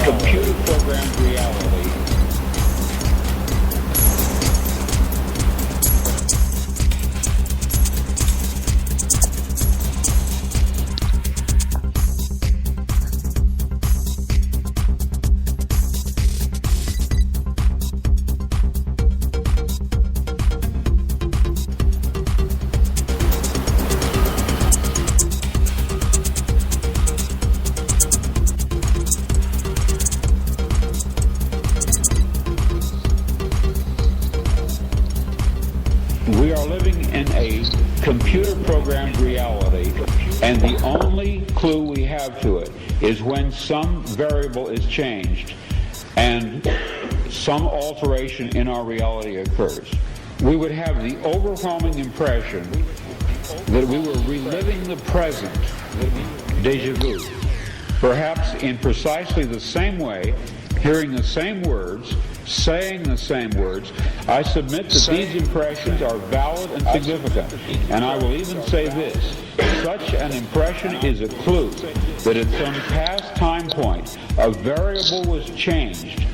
computer programmed reality. We are living in a computer-programmed reality, and the only clue we have to it is when some variable is changed and some alteration in our reality occurs. We would have the overwhelming impression that we were reliving the present, déjà vu, perhaps in precisely the same way, hearing the same words, saying the same words. I submit that these impressions are valid and significant, and I will even say this: such an impression is a clue that at some past time point a variable was changed,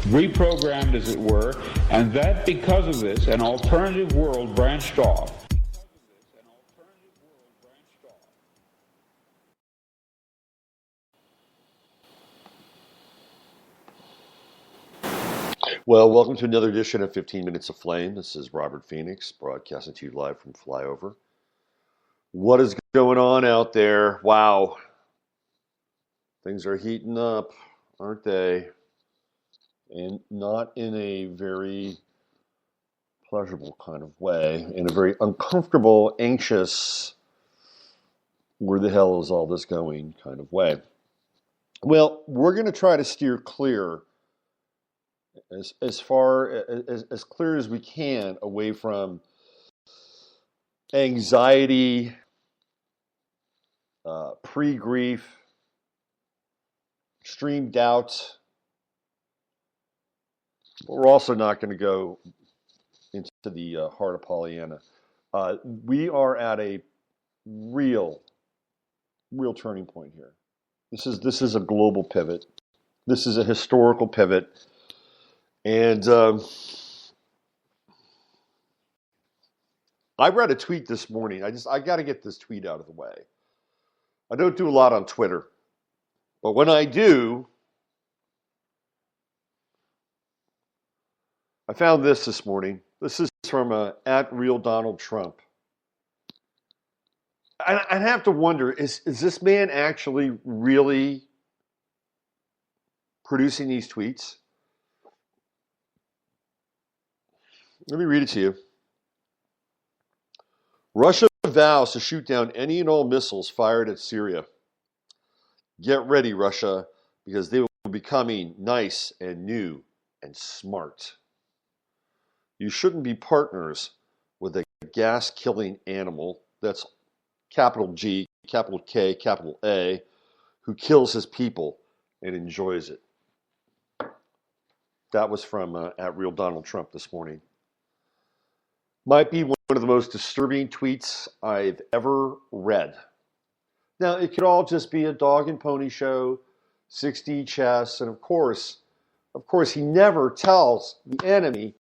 reprogrammed as it were, and that because of this an alternative world branched off. Well, welcome to another edition of 15 Minutes of Flame. This is Robert Phoenix, broadcasting to you live from Flyover. What is going on out there? Wow. Things are heating up, aren't they? And not in a very pleasurable kind of way, in a very uncomfortable, anxious, where the hell is all this going kind of way. Well, we're going to try to steer clear as clear as we can away from anxiety, pre-grief, extreme doubt. But we're also not going to go into the heart of Pollyanna. We are at a real turning point here. This is a global pivot. This is a historical pivot. And I read a tweet this morning. I got to get this tweet out of the way. I don't do a lot on Twitter, but when I do, I found this morning. This is from @RealDonaldTrump. I have to wonder, is this man actually really producing these tweets? Let me read it to you. Russia vows to shoot down any and all missiles fired at Syria. Get ready, Russia, because they will be coming nice and new and smart. You shouldn't be partners with a gas-killing animal, that's capital G, capital K, capital A, who kills his people and enjoys it. That was from @RealDonaldTrump this morning. Might be one of the most disturbing tweets I've ever read. Now, it could all just be a dog and pony show, 6D chess, and of course, he never tells the enemy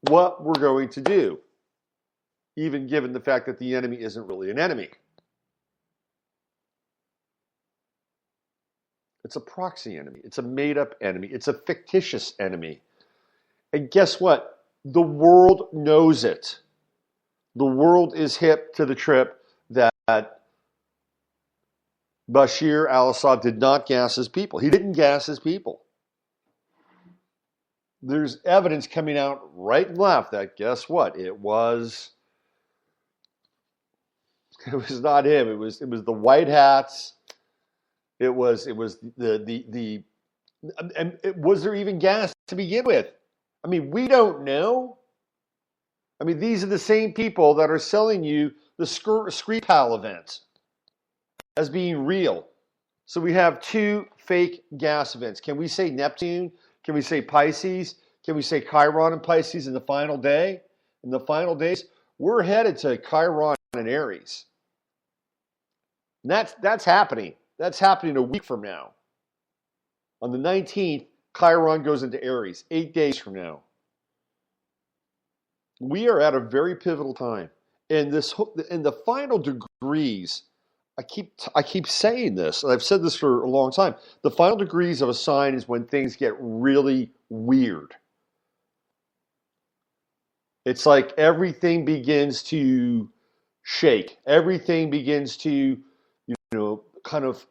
what we're going to do, even given the fact that the enemy isn't really an enemy. It's a proxy enemy. It's a made-up enemy. It's a fictitious enemy. And guess what? The world knows it. The world is hip to the trip that Bashar al-Assad did not gas his people. He didn't gas his people. There's evidence coming out right and left that guess what? It was not him. It was the white hats. Was there even gas to begin with? I mean, we don't know. I mean, these are the same people that are selling you the Skripal event as being real. So we have two fake gas events. Can we say Neptune? Can we say Pisces? Can we say Chiron and Pisces in the final day? In the final days, we're headed to Chiron and Aries. And that's happening. That's happening a week from now. On the 19th, Chiron goes into Aries, 8 days from now. We are at a very pivotal time. And the final degrees, I keep saying this, and I've said this for a long time. The final degrees of a sign is when things get really weird. It's like everything begins to shake. Everything begins to, kind of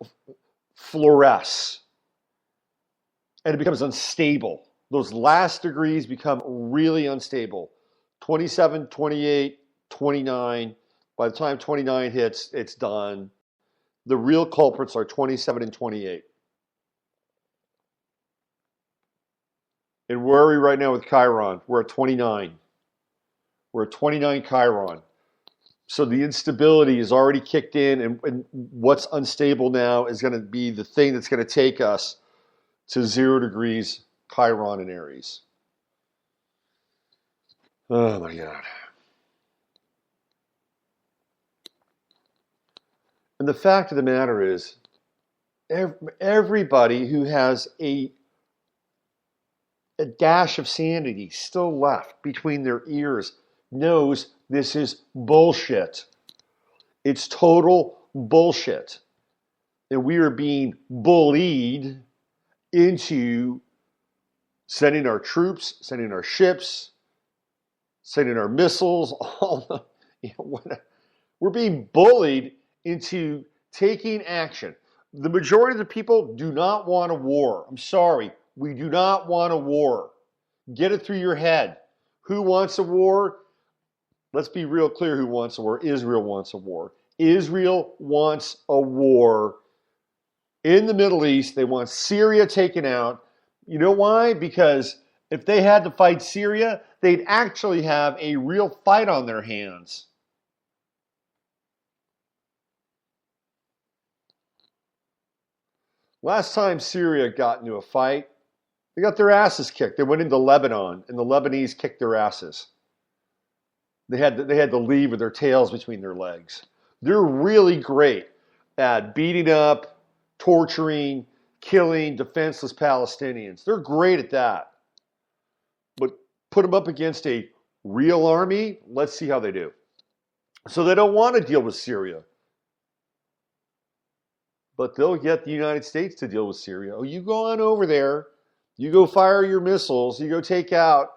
fluoresce. And it becomes unstable. Those last degrees become really unstable. 27, 28, 29. By the time 29 hits, it's done. The real culprits are 27 and 28. And where are we right now with Chiron? We're at 29. We're at 29 Chiron. So the instability is already kicked in, and what's unstable now is going to be the thing that's going to take us to 0 degrees Chiron in Aries. Oh my God. And the fact of the matter is, everybody who has a dash of sanity still left between their ears knows this is bullshit. It's total bullshit. And we are being bullied into sending our troops, sending our ships, sending our missiles. We're being bullied into taking action. The majority of the people do not want a war. I'm sorry. We do not want a war. Get it through your head. Who wants a war? Let's be real clear who wants a war. Israel wants a war. Israel wants a war in the Middle East. They want Syria taken out. You know why? Because if they had to fight Syria, they'd actually have a real fight on their hands. Last time Syria got into a fight, they got their asses kicked. They went into Lebanon, and the Lebanese kicked their asses. They had to leave with their tails between their legs. They're really great at beating up, torturing, killing defenseless Palestinians. They're great at that. But put them up against a real army, let's see how they do. So they don't want to deal with Syria. But they'll get the United States to deal with Syria. Oh, you go on over there. You go fire your missiles. You go take out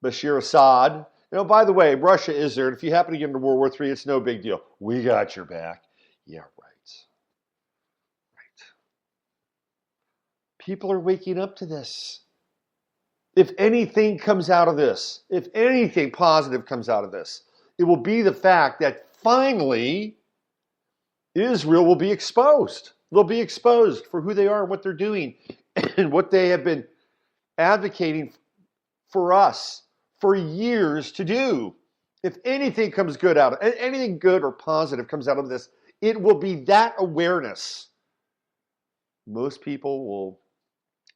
Bashar Assad. By the way, Russia is there. And if you happen to get into World War III, it's no big deal. We got your back. Yeah, right. Right. People are waking up to this. If anything comes out of this, if anything positive comes out of this, it will be the fact that finally Israel will be exposed. They'll be exposed for who they are and what they're doing and what they have been advocating for us for years to do. If anything comes good out of it, anything good or positive comes out of this, it will be that awareness. Most people will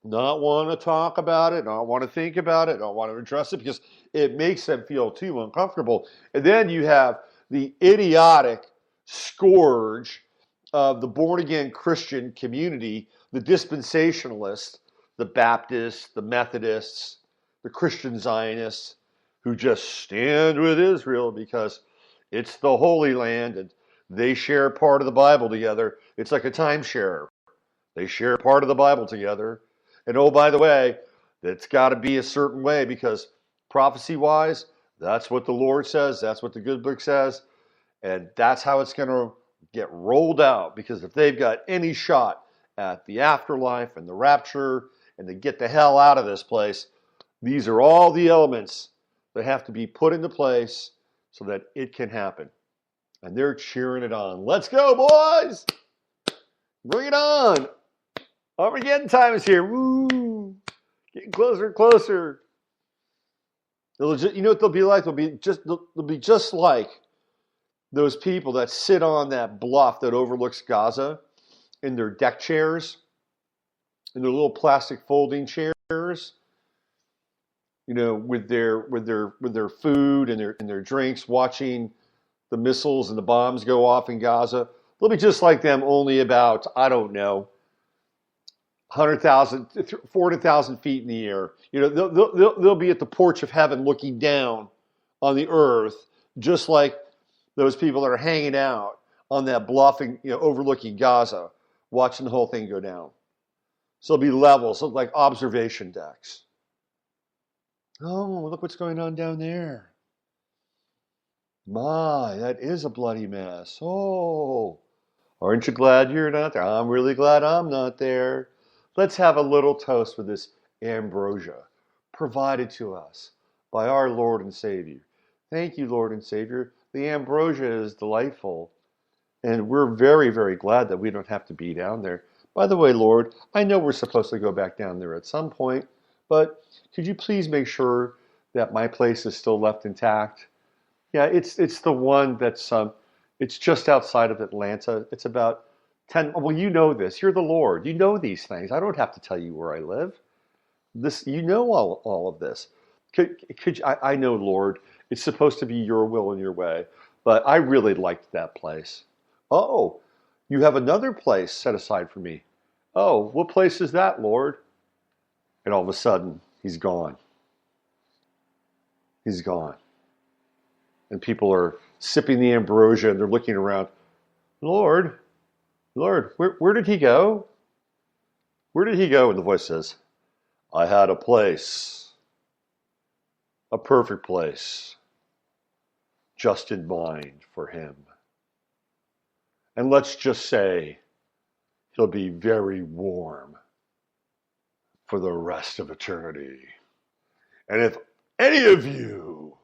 not want to talk about it, not want to think about it, not want to address it because it makes them feel too uncomfortable. And then you have the idiotic scourge of the born-again Christian community, the dispensationalists, the Baptists, the Methodists, the Christian Zionists, who just stand with Israel because it's the Holy Land and they share part of the Bible together. It's like a timeshare. They share part of the Bible together. And oh, by the way, it's got to be a certain way because prophecy-wise, that's what the Lord says. That's what the good book says. And that's how it's going to get rolled out. Because if they've got any shot at the afterlife and the rapture and to get the hell out of this place, these are all the elements that have to be put into place so that it can happen. And they're cheering it on. Let's go, boys! Bring it on! Armageddon time is here. Woo! Getting closer and closer. You know what they'll be like? They'll be just like those people that sit on that bluff that overlooks Gaza in their deck chairs, in their little plastic folding chairs, with their food and their drinks, watching the missiles and the bombs go off in Gaza. They'll be just like them, only about, I don't know, 100,000, 400,000 feet in the air. You know, they'll be at the porch of heaven looking down on the earth, just like those people that are hanging out on that bluff and, overlooking Gaza, watching the whole thing go down. So it'll be levels, like observation decks. Oh, look what's going on down there. My, that is a bloody mess. Oh, aren't you glad you're not there? I'm really glad I'm not there. Let's have a little toast with this ambrosia provided to us by our Lord and Savior. Thank you, Lord and Savior. The ambrosia is delightful, and we're very, very glad that we don't have to be down there. By the way, Lord, I know we're supposed to go back down there at some point, but could you please make sure that my place is still left intact? Yeah, it's the one that's it's just outside of Atlanta. It's about 10. Well, you know this. You're the Lord. You know these things. I don't have to tell you where I live. You know all of this. I know, Lord, it's supposed to be your will and your way, but I really liked that place. Oh, you have another place set aside for me. Oh, what place is that, Lord? And all of a sudden, he's gone. He's gone. And people are sipping the ambrosia and they're looking around. Lord, where did he go? Where did he go? And the voice says, I had a place, a perfect place, just in mind for him. And let's just say he'll be very warm for the rest of eternity. And if any of you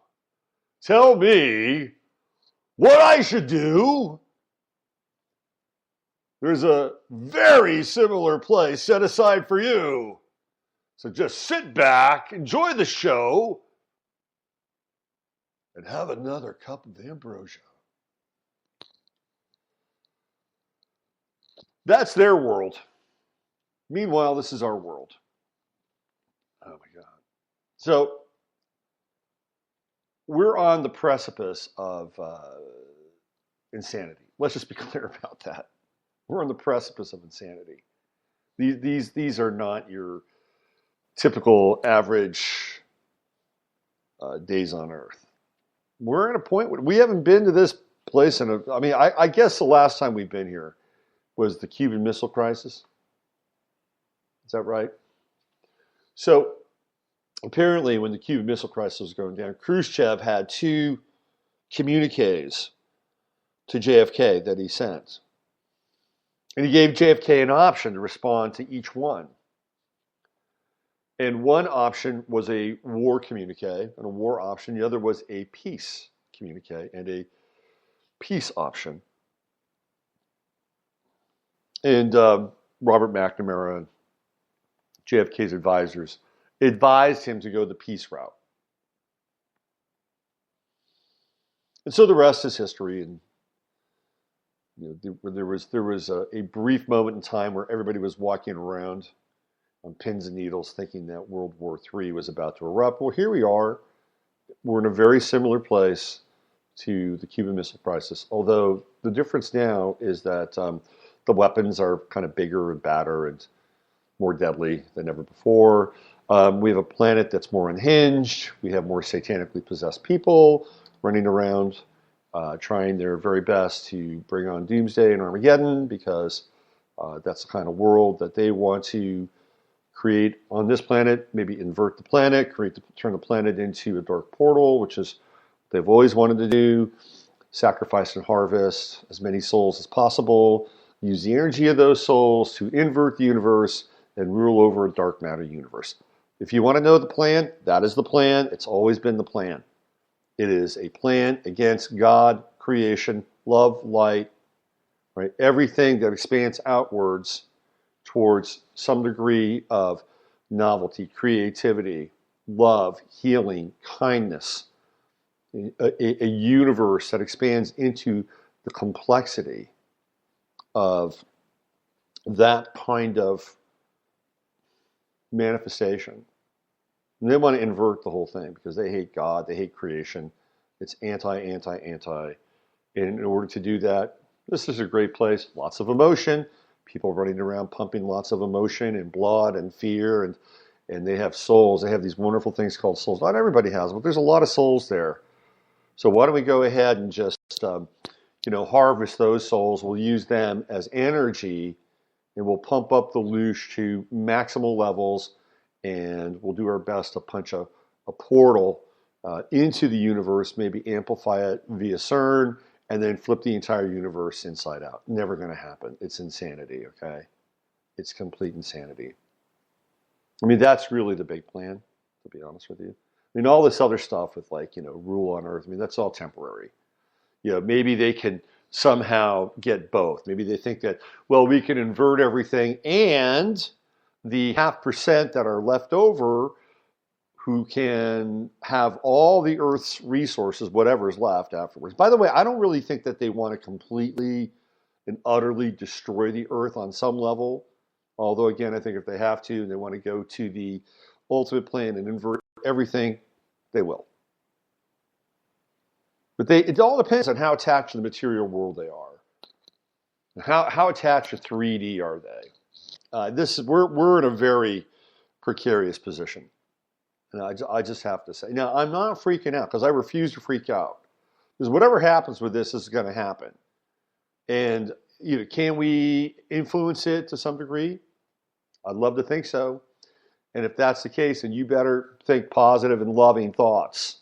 tell me what I should do, there's a very similar place set aside for you. So just sit back, enjoy the show, and have another cup of ambrosia. That's their world. Meanwhile, this is our world. Oh my God. So we're on the precipice of insanity. Let's just be clear about that. We're on the precipice of insanity. These are not your typical average days on Earth. We're at a point where we haven't been to this place I guess the last time we've been here was the Cuban Missile Crisis. Is that right? So apparently when the Cuban Missile Crisis was going down, Khrushchev had 2 communiques to JFK that he sent. And he gave JFK an option to respond to each one. And one option was a war communique and a war option. The other was a peace communique and a peace option. And Robert McNamara, JFK's advisors, advised him to go the peace route. And so the rest is history. And there was a brief moment in time where everybody was walking around on pins and needles thinking that World War III was about to erupt. Well, here we are. We're in a very similar place to the Cuban Missile Crisis, although the difference now is that the weapons are kind of bigger and badder and more deadly than ever before. We have a planet that's more unhinged. We have more satanically possessed people running around trying their very best to bring on Doomsday and Armageddon because that's the kind of world that they want to create on this planet, maybe invert the planet, turn the planet into a dark portal, which is what they've always wanted to do, sacrifice and harvest as many souls as possible, use the energy of those souls to invert the universe and rule over a dark matter universe. If you want to know the plan, that is the plan. It's always been the plan. It is a plan against God, creation, love, light, right? Everything that expands outwards towards some degree of novelty, creativity, love, healing, kindness, a universe that expands into the complexity of that kind of manifestation. And they want to invert the whole thing because they hate God, they hate creation. It's anti. And in order to do that, this is a great place, lots of emotion, people running around pumping lots of emotion and blood and fear, and they have souls. They have these wonderful things called souls. Not everybody has them, but there's a lot of souls there. So why don't we go ahead and just harvest those souls? We'll use them as energy, and we'll pump up the loosh to maximal levels, and we'll do our best to punch a portal into the universe, maybe amplify it via CERN, and then flip the entire universe inside out. Never going to happen. It's insanity, okay? It's complete insanity. I mean, that's really the big plan, to be honest with you. I mean, all this other stuff with rule on Earth, I mean, that's all temporary. Maybe they can somehow get both. Maybe they think that, well, we can invert everything, and the 0.5% that are left over who can have all the Earth's resources, whatever is left afterwards. By the way, I don't really think that they want to completely and utterly destroy the Earth on some level. Although, again, I think if they have to and they want to go to the ultimate plan and invert everything, they will. But it all depends on how attached to the material world they are. How attached to 3D are they? We're in a very precarious position. And I just have to say. Now, I'm not freaking out because I refuse to freak out. Because whatever happens with this is going to happen. And can we influence it to some degree? I'd love to think so. And if that's the case, then you better think positive and loving thoughts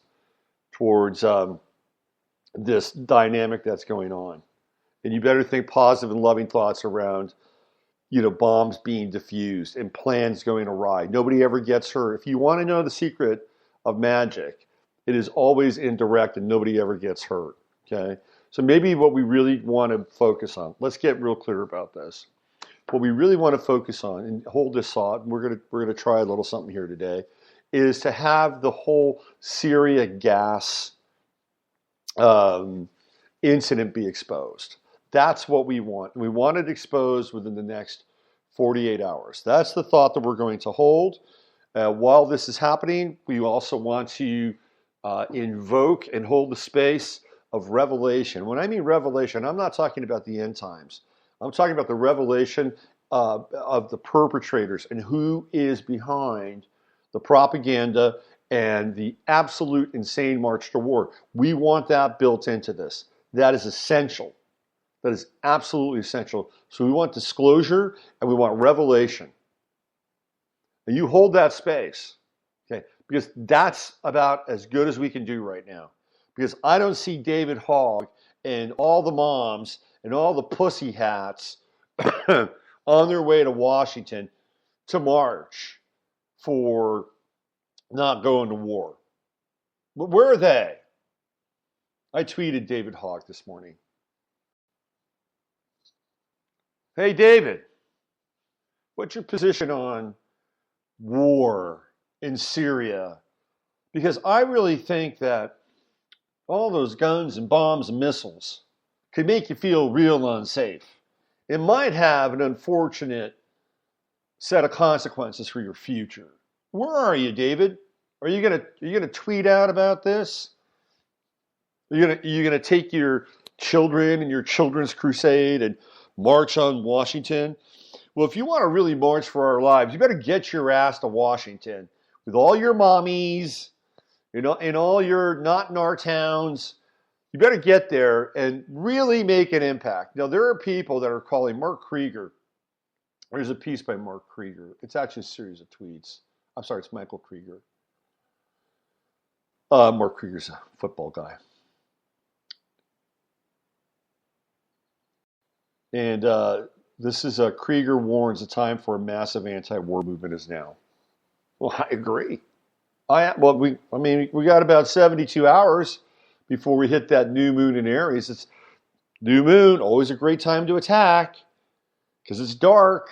towards this dynamic that's going on. And you better think positive and loving thoughts around bombs being diffused and plans going awry. Nobody ever gets hurt. If you want to know the secret of magic, it is always indirect and nobody ever gets hurt. Okay? So maybe what we really want to focus on, let's get real clear about this. What we really want to focus on, and hold this thought, and we're gonna try a little something here today, is to have the whole Syria gas incident be exposed. That's what we want. We want it exposed within the next 48 hours. That's the thought that we're going to hold. While this is happening, we also want to invoke and hold the space of revelation. When I mean revelation, I'm not talking about the end times. I'm talking about the revelation of the perpetrators and who is behind the propaganda and the absolute insane march to war. We want that built into this. That is essential. That is absolutely essential. So we want disclosure and we want revelation. And you hold that space, okay? Because that's about as good as we can do right now. Because I don't see David Hogg and all the moms and all the pussy hats on their way to Washington to march for not going to war. But where are they? I tweeted David Hogg this morning. Hey, David, what's your position on war in Syria? Because I really think that all those guns and bombs and missiles could make you feel real unsafe. It might have an unfortunate set of consequences for your future. Where are you, David? Are you gonna tweet out about this? Are you gonna take your children and your children's crusade and march on Washington? Well, if you want to really march for our lives, you better get your ass to Washington with all your mommies, in all your not in our towns. You better get there and really make an impact. Now, there are people that are calling Mark Krieger. There's a piece by Mark Krieger. It's actually a series of tweets. I'm sorry, it's Michael Krieger. Mark Krieger's a football guy. And this is Krieger warns the time for a massive anti-war movement is now. Well, I agree. We got about 72 hours before we hit that new moon in Aries. It's new moon, always a great time to attack because it's dark.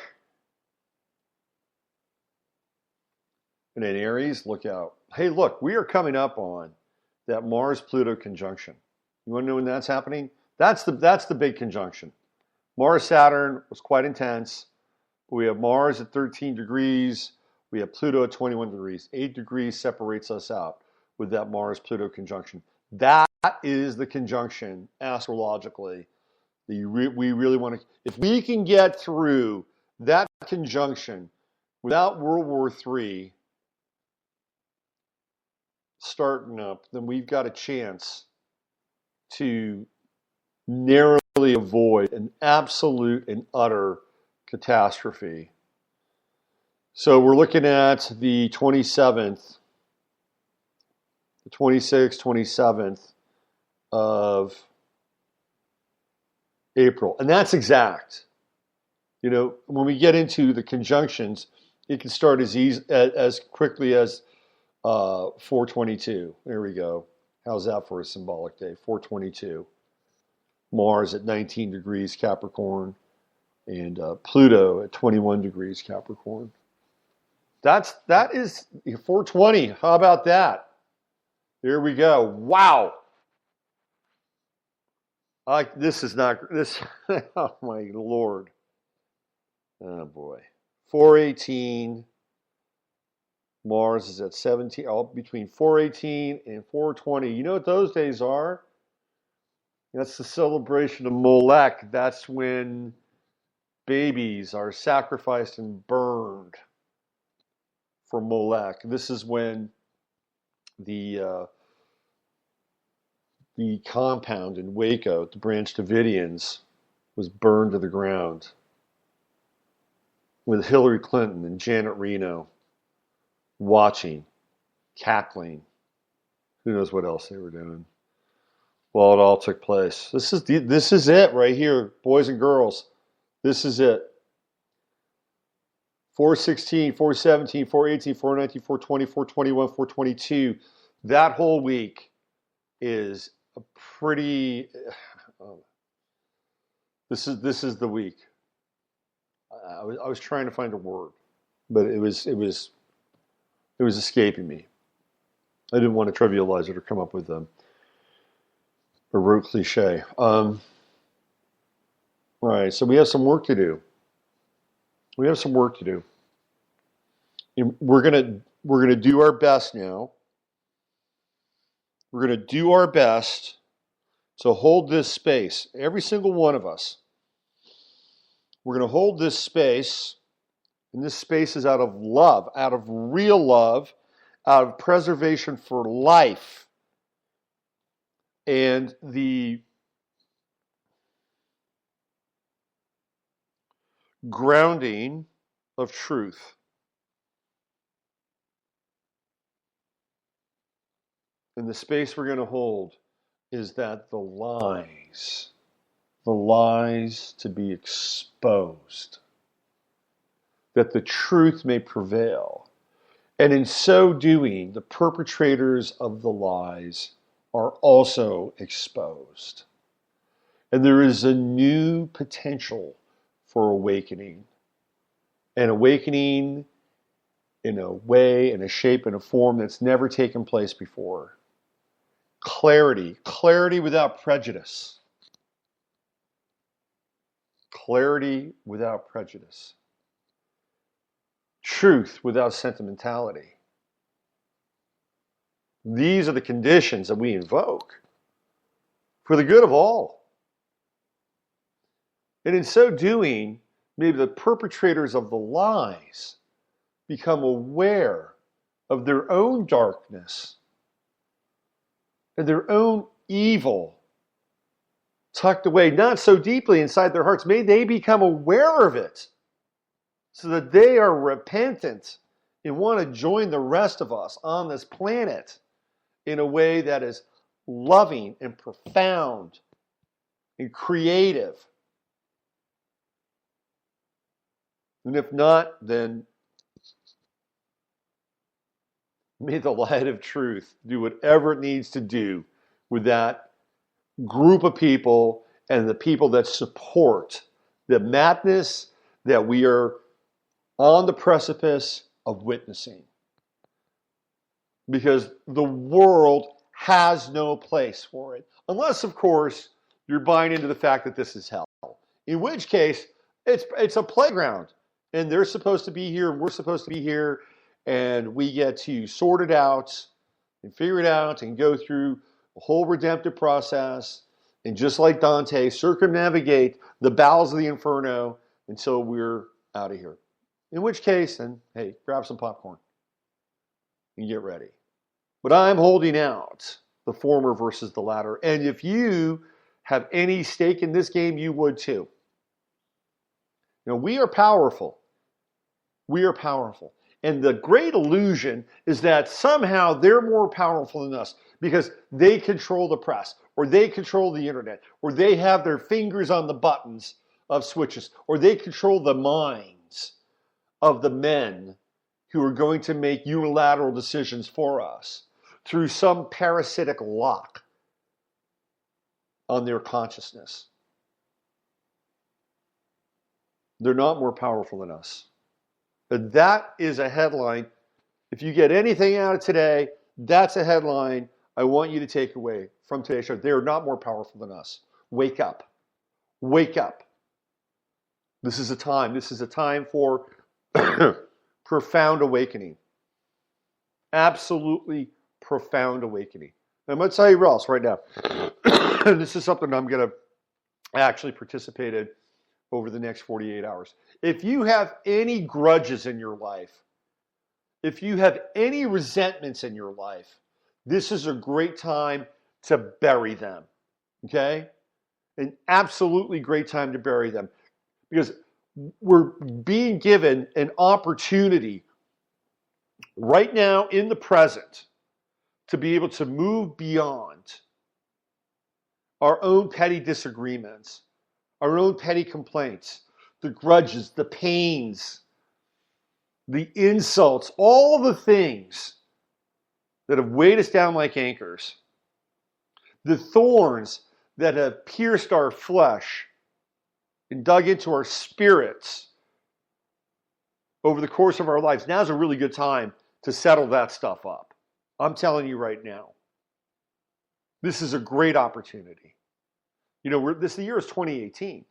And in Aries, look out. Hey, look, we are coming up on that Mars-Pluto conjunction. You want to know when that's happening? That's the big conjunction. Mars-Saturn was quite intense. We have Mars at 13 degrees. We have Pluto at 21 degrees. 8 degrees separates us out with that Mars-Pluto conjunction. That is the conjunction, astrologically, We really want to. If we can get through that conjunction without World War III starting up, then we've got a chance to narrowly avoid an absolute and utter catastrophe. So we're looking at the 27th, the 26th, 27th of April. And that's exact. You know, when we get into the conjunctions, it can start as quickly as 422. There we go. How's that for a symbolic day? 422. Mars at 19 degrees Capricorn and Pluto at 21 degrees Capricorn. That is 420. How about that? There we go. Wow. This is not this. Oh my Lord. Oh boy. 418. Mars is at 17. All between 418 and 420. You know what those days are? That's the celebration of Molech. That's when babies are sacrificed and burned for Molech. This is when the compound in Waco, the Branch Davidians, was burned to the ground with Hillary Clinton and Janet Reno watching, cackling. Who knows what else they were doing? Well, it all took place. This is it right here, boys and girls. This is it. 416, 417, 418, 419, 420, 421, 422. That whole week is a pretty. This is the week. I was trying to find a word, but it was escaping me. I didn't want to trivialize it or come up with a rote cliche. All right, so we have some work to do. We're gonna do our best now. We're gonna do our best to hold this space. Every single one of us. We're gonna hold this space, and this space is out of love, out of real love, out of preservation for life, and the grounding of truth. And the space we're going to hold is that the lies to be exposed, that the truth may prevail. And in so doing, the perpetrators of the lies are also exposed. And there is a new potential for awakening. An awakening in a way, in a shape, in a form that's never taken place before. Clarity without prejudice. Clarity without prejudice. Truth without sentimentality. These are the conditions that we invoke for the good of all. And in so doing, maybe the perpetrators of the lies become aware of their own darkness and their own evil tucked away, not so deeply inside their hearts. May they become aware of it so that they are repentant and want to join the rest of us on this planet in a way that is loving and profound and creative. And if not, then may the light of truth do whatever it needs to do with that group of people and the people that support the madness that we are on the precipice of witnessing. Because the world has no place for it. Unless, of course, you're buying into the fact that this is hell. In which case, it's a playground. And they're supposed to be here, and we're supposed to be here, and we get to sort it out and figure it out and go through a whole redemptive process And just like Dante, circumnavigate the bowels of the inferno until we're out of here. In which case, then, hey, grab some popcorn and get ready. But I'm holding out the former versus the latter. And if you have any stake in this game, you would too. Now, we are powerful. We are powerful. And the great illusion is that somehow they're more powerful than us because they control the press, or they control the internet, or they have their fingers on the buttons of switches, or they control the minds of the men who are going to make unilateral decisions for us through some parasitic lock on their consciousness. They're not more powerful than us. But that is a headline. If you get anything out of today, that's a headline I want you to take away from today's show. They are not more powerful than us. Wake up. Wake up. This is a time. This is a time for profound awakening. Absolutely profound awakening. And I'm going to tell you what else right now. This is something I'm going to actually participate in over the next 48 hours. If you have any grudges in your life, if you have any resentments in your life, this is a great time to bury them. Okay? An absolutely great time to bury them. Because we're being given an opportunity right now in the present to be able to move beyond our own petty disagreements, our own petty complaints, the grudges, the pains, the insults, all the things that have weighed us down like anchors, the thorns that have pierced our flesh and dug into our spirits over the course of our lives. Now's a really good time to settle that stuff up. I'm telling you right now. This is a great opportunity. You know, the year is 2018.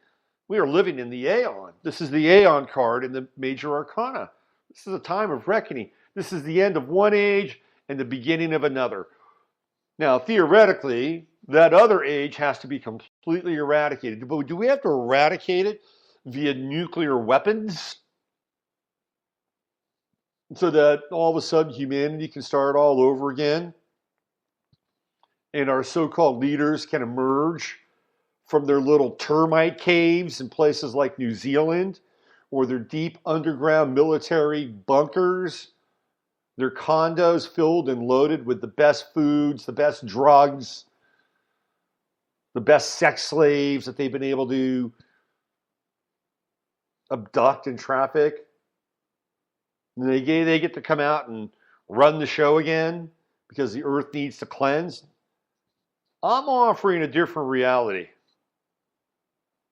We are living in the Aeon. This is the Aeon card in the Major Arcana. This is a time of reckoning. This is the end of one age and the beginning of another. Now, theoretically, that other age has to be completely eradicated. But do we have to eradicate it via nuclear weapons? So that all of a sudden humanity can start all over again? And our so-called leaders can emerge from their little termite caves in places like New Zealand, or their deep underground military bunkers, their condos filled and loaded with the best foods, the best drugs, the best sex slaves that they've been able to abduct and traffic. And they get to come out and run the show again because the earth needs to cleanse. I'm offering a different reality.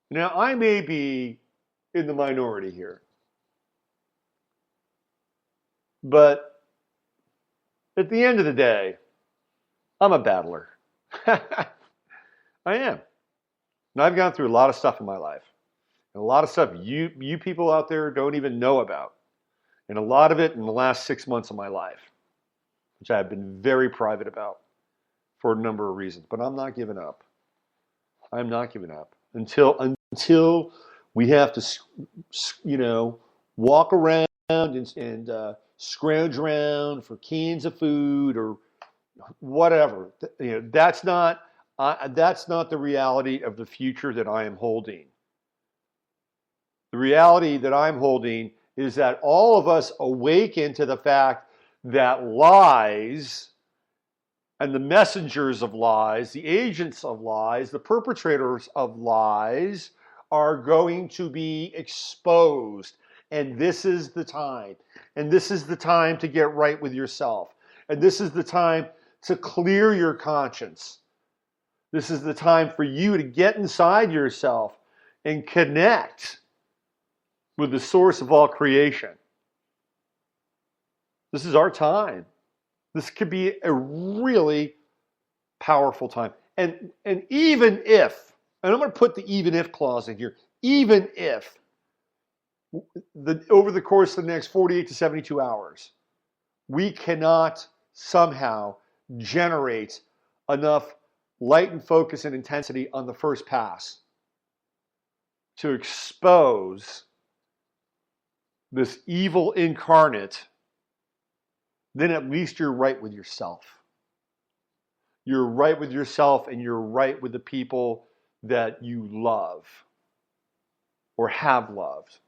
Now, I may be in the minority here, but at the end of the day, I'm a battler. I am. And I've gone through a lot of stuff in my life. And a lot of stuff you people out there don't even know about. And a lot of it in the last 6 months of my life, which I've been very private about for a number of reasons. But I'm not giving up. I'm not giving up until we have to, walk around and scrounge around for cans of food or whatever. That's not the reality of the future that I am holding. The reality that I'm holding is that all of us awaken to the fact that lies and the messengers of lies, the agents of lies, the perpetrators of lies are going to be exposed. And this is the time. And this is the time to get right with yourself. And this is the time to clear your conscience. This is the time for you to get inside yourself and connect with the source of all creation. This is our time. This could be a really powerful time. And even if, and I'm going to put the even if clause in here, even if over the course of the next 48 to 72 hours, we cannot somehow generate enough light and focus and intensity on the first pass to expose this evil incarnate, then at least you're right with yourself. You're right with yourself and you're right with the people that you love or have loved.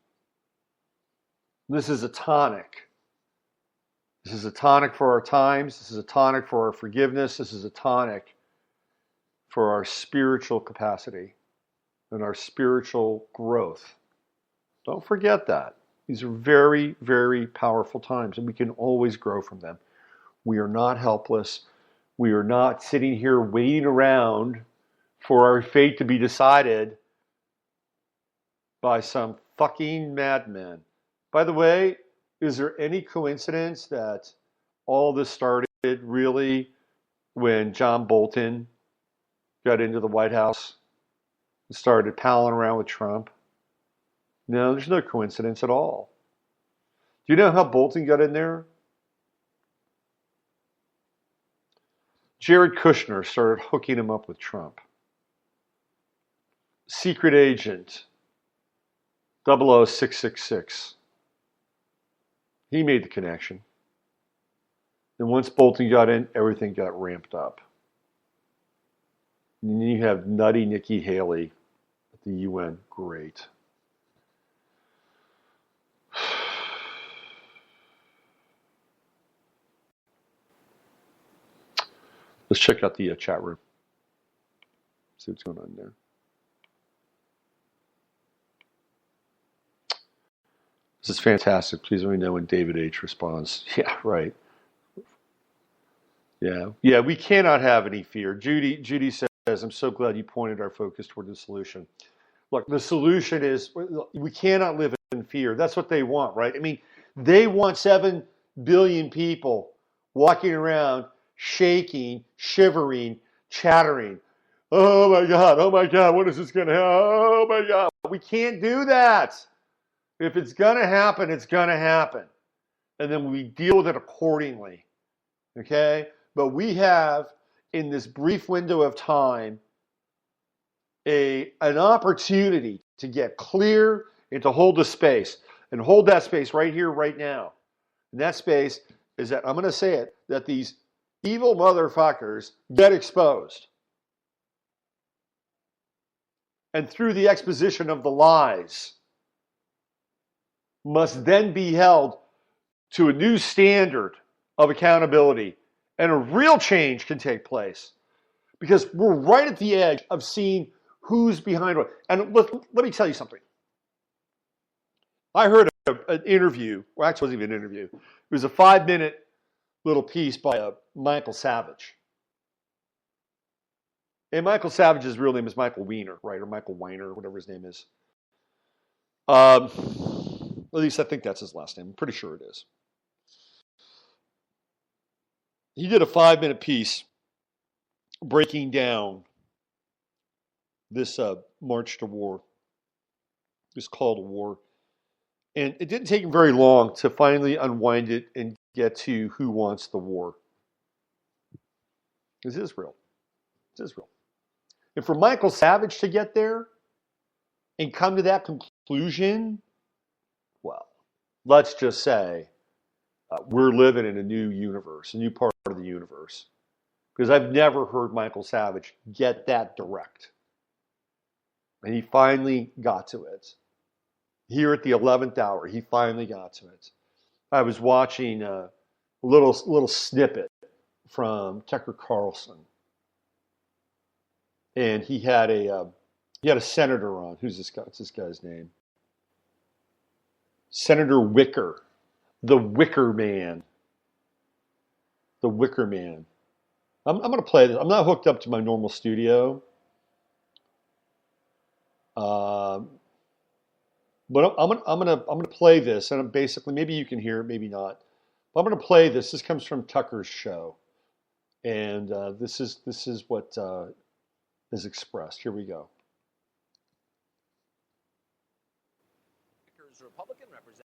This is a tonic. This is a tonic for our times. This is a tonic for our forgiveness. This is a tonic for our spiritual capacity and our spiritual growth. Don't forget that. These are very, very powerful times, and we can always grow from them. We are not helpless. We are not sitting here waiting around for our fate to be decided by some fucking madman. By the way, is there any coincidence that all this started really when John Bolton got into the White House and started palling around with Trump? No, there's no coincidence at all. Do you know how Bolton got in there? Jared Kushner started hooking him up with Trump. Secret agent 00666. He made the connection. And once Bolton got in, everything got ramped up. And you have nutty Nikki Haley at the UN. Great. Let's check out the chat room. See what's going on there. This is fantastic. Please let me know when David H. responds. Yeah, right. Yeah, we cannot have any fear. Judy says, I'm so glad you pointed our focus toward the solution. Look, the solution is we cannot live in fear. That's what they want, right? I mean, they want 7 billion people walking around, shaking, shivering, chattering. Oh my God, what is this going to happen? Oh my God. We can't do that. If it's going to happen, it's going to happen. And then we deal with it accordingly. Okay? But we have, in this brief window of time, an opportunity to get clear and to hold the space. And hold that space right here, right now. And that space is that, I'm going to say it, that these evil motherfuckers get exposed. And through the exposition of the lies, must then be held to a new standard of accountability, and a real change can take place. Because we're right at the edge of seeing who's behind what. And let me tell you something. I heard an interview, well, actually it wasn't even an interview. It was a 5-minute little piece by Michael Savage. And Michael Savage's real name is Michael Weiner, right? Or Michael Weiner, whatever his name is. At least I think that's his last name. I'm pretty sure it is. He did a 5-minute piece breaking down this march to war, this call to war. And it didn't take him very long to finally unwind it and get to who wants the war. It's Israel. It's Israel. And for Michael Savage to get there and come to that conclusion, well, let's just say we're living in a new universe, a new part of the universe. Because I've never heard Michael Savage get that direct. And he finally got to it. Here at the 11th hour, he finally got to it. I was watching a little snippet from Tucker Carlson. And he had a senator on. Who's this guy? What's this guy's name? Senator Wicker. The Wicker Man. The Wicker Man. I'm going to play this. I'm not hooked up to my normal studio. But I'm gonna play this, and basically, maybe you can hear it, maybe not. But I'm gonna play this. This comes from Tucker's show, and this is what is expressed. Here we go. Republican representing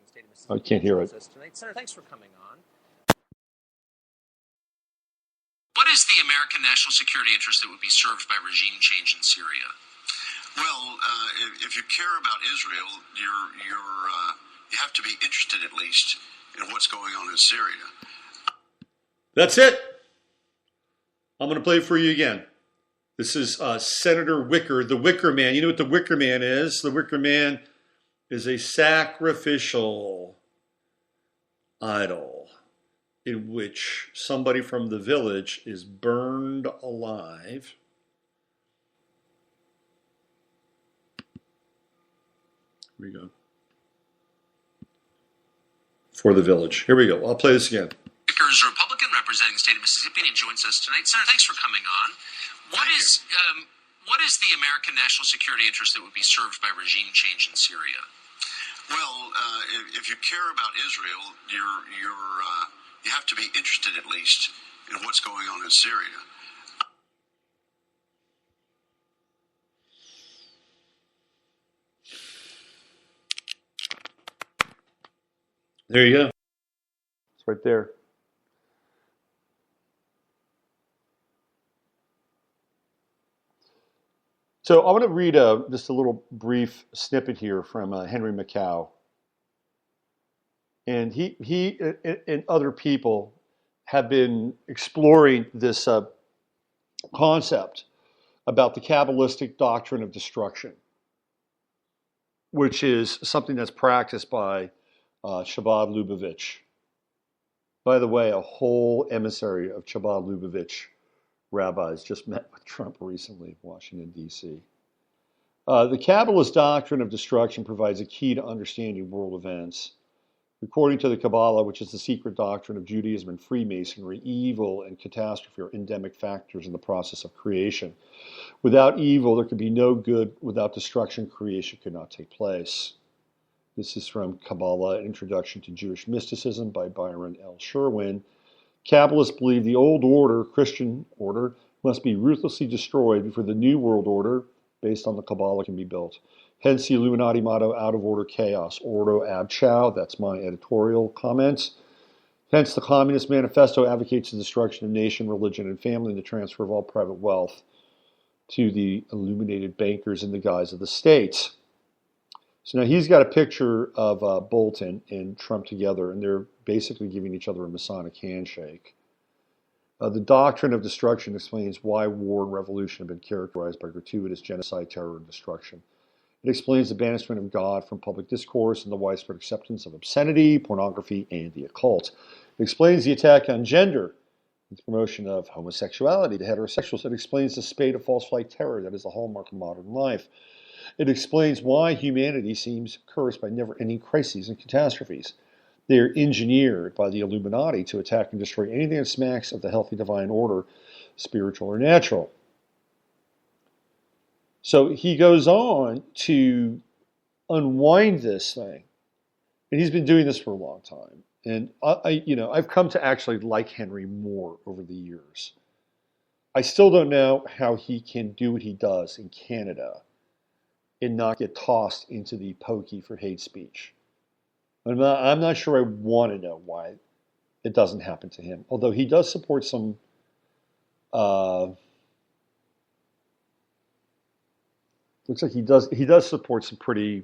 state of I can't hear it. Tonight. Senator, thanks for coming on. What is the American national security interest that would be served by regime change in Syria? Well, if you care about Israel, you have to be interested at least in what's going on in Syria. That's it. I'm going to play it for you again. This is Senator Wicker, the Wicker Man. You know what the Wicker Man is? The Wicker Man is a sacrificial idol in which somebody from the village is burned alive. Here we go. For the village. Here we go. I'll play this again. Wicker is a Republican representing the state of Mississippi, and he joins us tonight. Senator, thanks for coming on. What is the American national security interest that would be served by regime change in Syria? Well, if you care about Israel, you have to be interested at least in what's going on in Syria. There you go. It's right there. So I want to read just a little brief snippet here from Henry Macau. And he and other people have been exploring this concept about the Kabbalistic doctrine of destruction, which is something that's practiced by Chabad Lubavitch. By the way, a whole emissary of Chabad Lubavitch rabbis just met with Trump recently in Washington, D.C. The Kabbalist doctrine of destruction provides a key to understanding world events. According to the Kabbalah, which is the secret doctrine of Judaism and Freemasonry, evil and catastrophe are endemic factors in the process of creation. Without evil, there could be no good. Without destruction, creation could not take place. This is from Kabbalah, an Introduction to Jewish Mysticism by Byron L. Sherwin. Kabbalists believe the old order, Christian order, must be ruthlessly destroyed before the new world order, based on the Kabbalah, can be built. Hence the Illuminati motto, out of order chaos, ordo ab chao. That's my editorial comments. Hence the Communist Manifesto advocates the destruction of nation, religion, and family and the transfer of all private wealth to the illuminated bankers in the guise of the state. So now he's got a picture of Bolton and Trump together, and they're basically giving each other a Masonic handshake. The doctrine of destruction explains why war and revolution have been characterized by gratuitous genocide, terror, and destruction. It explains the banishment of God from public discourse and the widespread acceptance of obscenity, pornography, and the occult. It explains the attack on gender, the promotion of homosexuality to heterosexuals. It explains the spate of false flag terror that is the hallmark of modern life. It explains why humanity seems cursed by never-ending crises and catastrophes. They are engineered by the Illuminati to attack and destroy anything that smacks of the healthy divine order, spiritual or natural. So he goes on to unwind this thing, and he's been doing this for a long time. And I've come to actually like Henry more over the years. I still don't know how he can do what he does in Canada and not get tossed into the pokey for hate speech. I'm not sure I want to know why it doesn't happen to him. Although he does support some looks like he does support some pretty,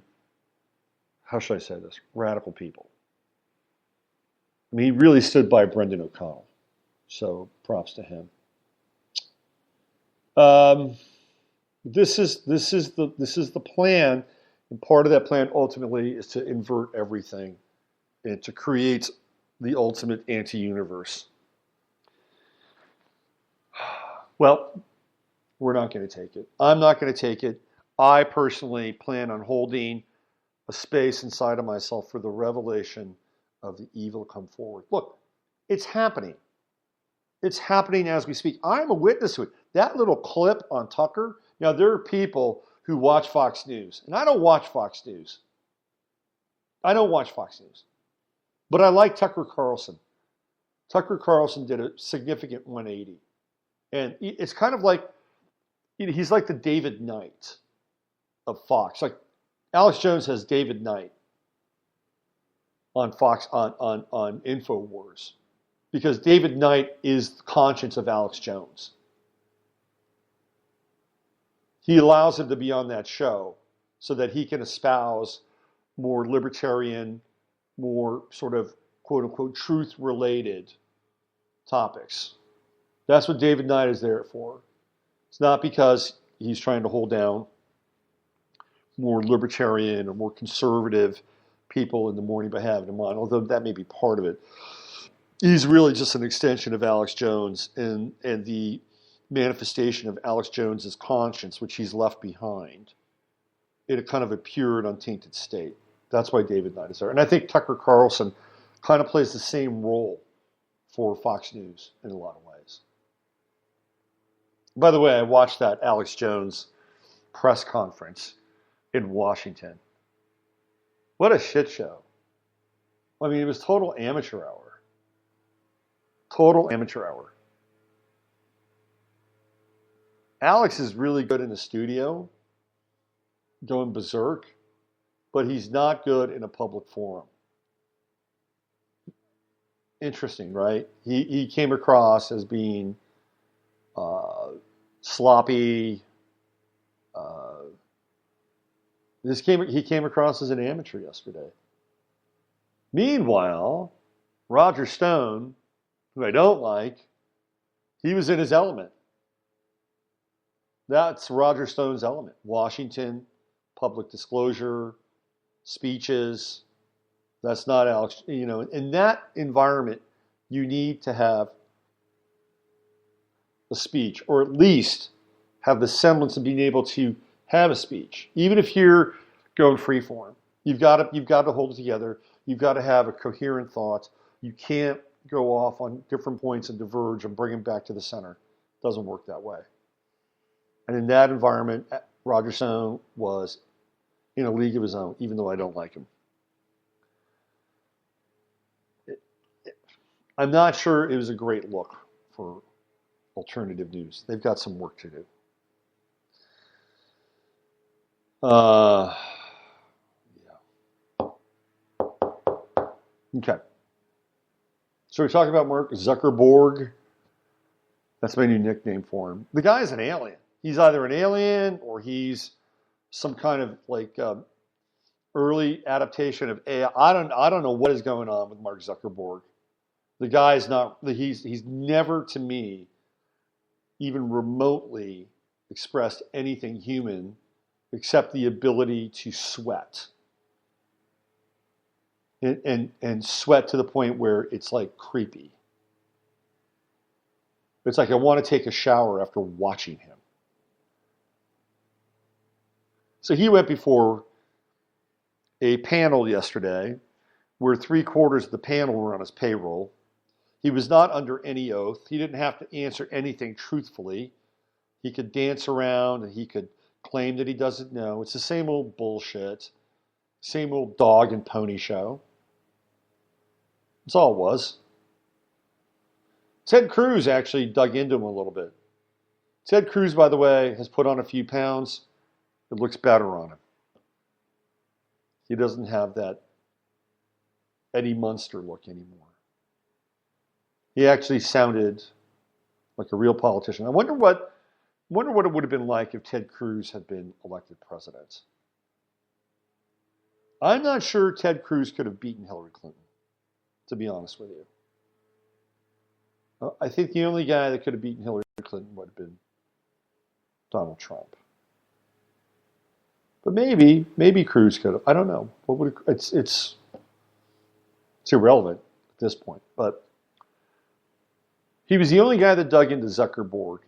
how should I say this, radical people. I mean, he really stood by Brendan O'Connell. So props to him. This is the plan, and part of that plan ultimately is to invert everything and to create the ultimate anti-universe. Well, we're not going to take it. I'm not going to take it. I personally plan on holding a space inside of myself for the revelation of the evil come forward. Look, it's happening. It's happening as we speak. I'm a witness to it. That little clip on Tucker, now there are people who watch Fox News, and I don't watch Fox News. I don't watch Fox News. But I like Tucker Carlson. Tucker Carlson did a significant 180. And it's kind of like, he's like the David Knight of Fox. Like Alex Jones has David Knight on Fox, on InfoWars. because David Knight is the conscience of Alex Jones. He allows him to be on that show so that he can espouse more libertarian, more sort of quote-unquote truth-related topics. That's what David Knight is there for. It's not because he's trying to hold down more libertarian or more conservative people in the morning by having him on, although that may be part of it. He's really just an extension of Alex Jones and the manifestation of Alex Jones's conscience, which he's left behind in a kind of a pure and untainted state. That's why David Knight is there. And I think Tucker Carlson kind of plays the same role for Fox News in a lot of ways. By the way, I watched that Alex Jones press conference in Washington. What a shit show. I mean, it was total amateur hour. Total amateur hour. Alex is really good in the studio, going berserk, but he's not good in a public forum. Interesting, right? He came across as being sloppy. He came across as an amateur yesterday. Meanwhile, Roger Stone, who I don't like, he was in his element. That's Roger Stone's element. Washington, public disclosure, speeches. That's not Alex. You know, in that environment, you need to have a speech, or at least have the semblance of being able to have a speech, even if you're going free form. You've got to hold it together. You've got to have a coherent thought. You can't go off on different points and diverge and bring them back to the center. It doesn't work that way. And in that environment, Roger Stone was in a league of his own, even though I don't like him. I'm not sure it was a great look for alternative news. They've got some work to do. Yeah. Okay. So we're talking about Mark Zuckerberg. That's my new nickname for him. The guy's an alien. He's either an alien or he's some kind of like early adaptation of AI. I don't know what is going on with Mark Zuckerberg. The guy's not. He's never to me even remotely expressed anything human except the ability to sweat. And sweat to the point where it's like creepy. It's like I want to take a shower after watching him. So he went before a panel yesterday where 3/4 of the panel were on his payroll. He was not under any oath. He didn't have to answer anything truthfully. He could dance around and he could claim that he doesn't know. It's the same old bullshit, same old dog and pony show. That's all it was. Ted Cruz actually dug into him a little bit. Ted Cruz, by the way, has put on a few pounds. It looks better on him. He doesn't have that Eddie Munster look anymore. He actually sounded like a real politician. I wonder what it would have been like if Ted Cruz had been elected president. I'm not sure Ted Cruz could have beaten Hillary Clinton, to be honest with you. I think the only guy that could have beaten Hillary Clinton would have been Donald Trump. But maybe Cruz could have. I don't know. It's irrelevant at this point. But he was the only guy that dug into Zuckerberg.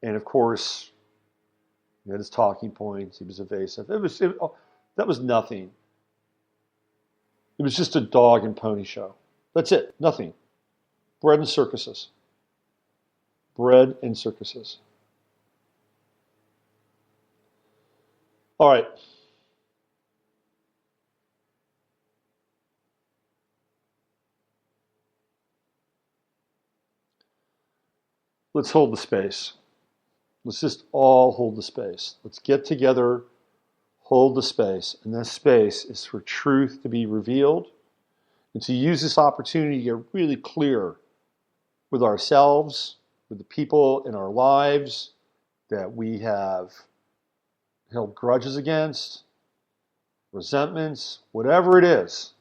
And of course, he had his talking points. He was evasive. That was nothing. It was just a dog and pony show. That's it. Nothing. Bread and circuses. Bread and circuses. All right. Let's hold the space. Let's just all hold the space. Let's get together, hold the space. And this space is for truth to be revealed And to use this opportunity to get really clear with ourselves, with the people in our lives that we have held grudges against, resentments, whatever it is.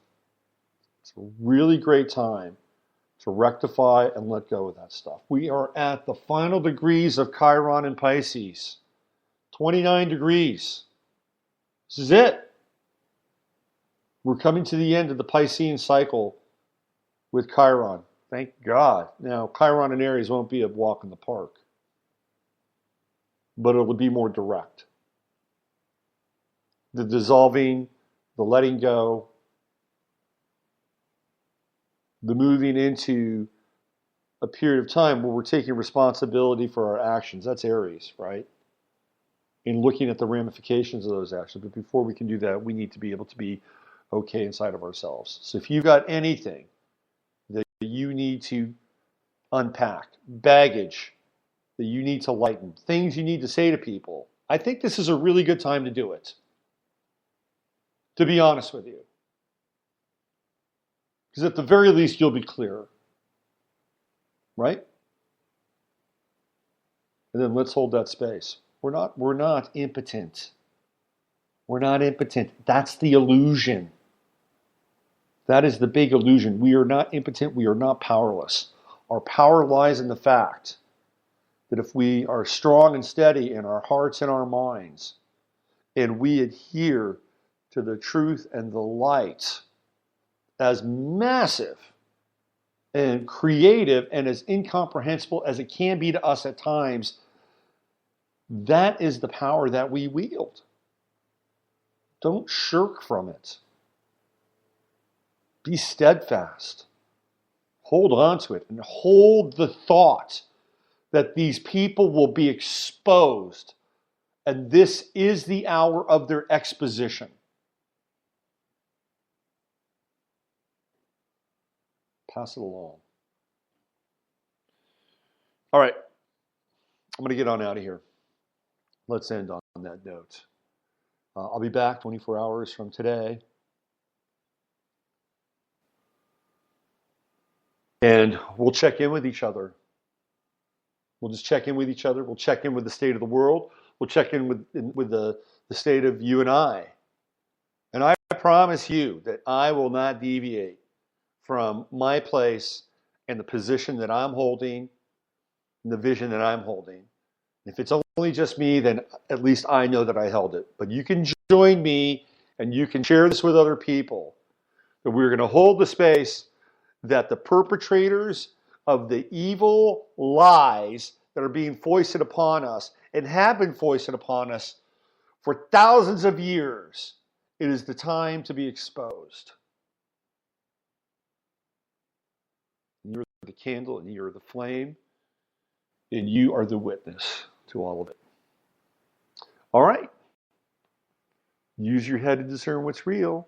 It's a really great time to rectify and let go of that stuff. We are at the final degrees of Chiron in Pisces. 29 degrees. This is it. We're coming to the end of the Piscean cycle with Chiron. Thank God. Now, Chiron in Aries won't be a walk in the park, but it'll be more direct. The dissolving, the letting go, the moving into a period of time where we're taking responsibility for our actions. That's Aries, right? In looking at the ramifications of those actions. But before we can do that, we need to be able to be okay inside of ourselves. So if you've got anything that you need to unpack, baggage that you need to lighten, things you need to say to people, I think this is a really good time to do it. To be honest with you. Because at the very least, you'll be clearer. Right? And then let's hold that space. We're not impotent. We're not impotent. That's the illusion. That is the big illusion. We are not impotent. We are not powerless. Our power lies in the fact that if we are strong and steady in our hearts and our minds, and we adhere to the truth and the light as massive and creative and as incomprehensible as it can be to us at times, that is the power that we wield. Don't shirk from it. Be steadfast. Hold on to it and hold the thought that these people will be exposed, and this is the hour of their exposition. Pass it along. All right. I'm going to get on out of here. Let's end on that note. I'll be back 24 hours from today. And we'll check in with each other. We'll just check in with each other. We'll check in with the state of the world. We'll check in with the state of you and I. And I promise you that I will not deviate from my place and the position that I'm holding and the vision that I'm holding. If it's only just me, then at least I know that I held it. But you can join me and you can share this with other people. That we're going to hold the space that the perpetrators of the evil lies that are being foisted upon us and have been foisted upon us for thousands of years, it is the time to be exposed. You're the candle and you're the flame, and you are the witness to all of it. All right. Use your head to discern what's real.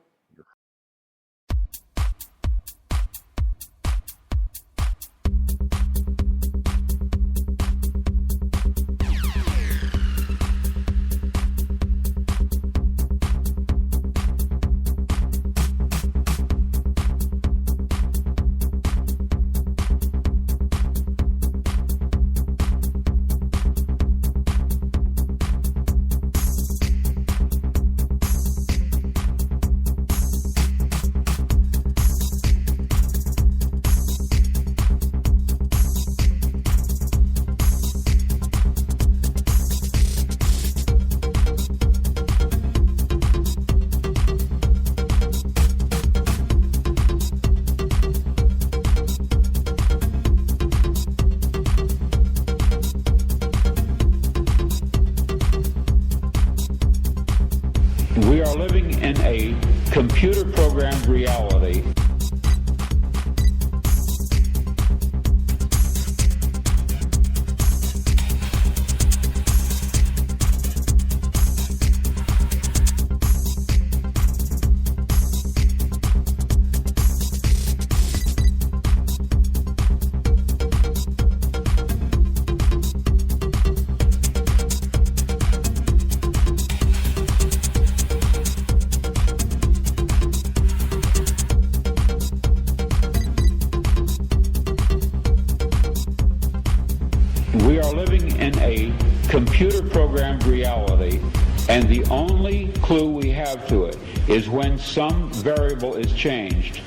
We are living in a computer-programmed reality, and the only clue we have to it is when some variable is changed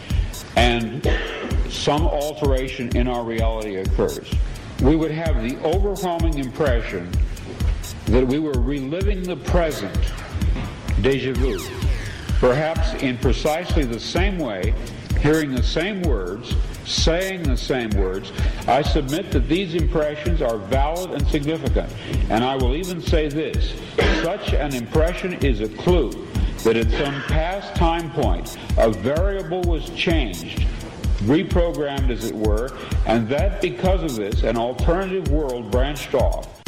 and some alteration in our reality occurs. We would have the overwhelming impression that we were reliving the present, déjà vu, perhaps in precisely the same way, hearing the same words, saying the same words. I submit that these impressions are valid and significant, and I will even say this: such an impression is a clue that at some past time point a variable was changed, reprogrammed as it were, and that because of this an alternative world branched off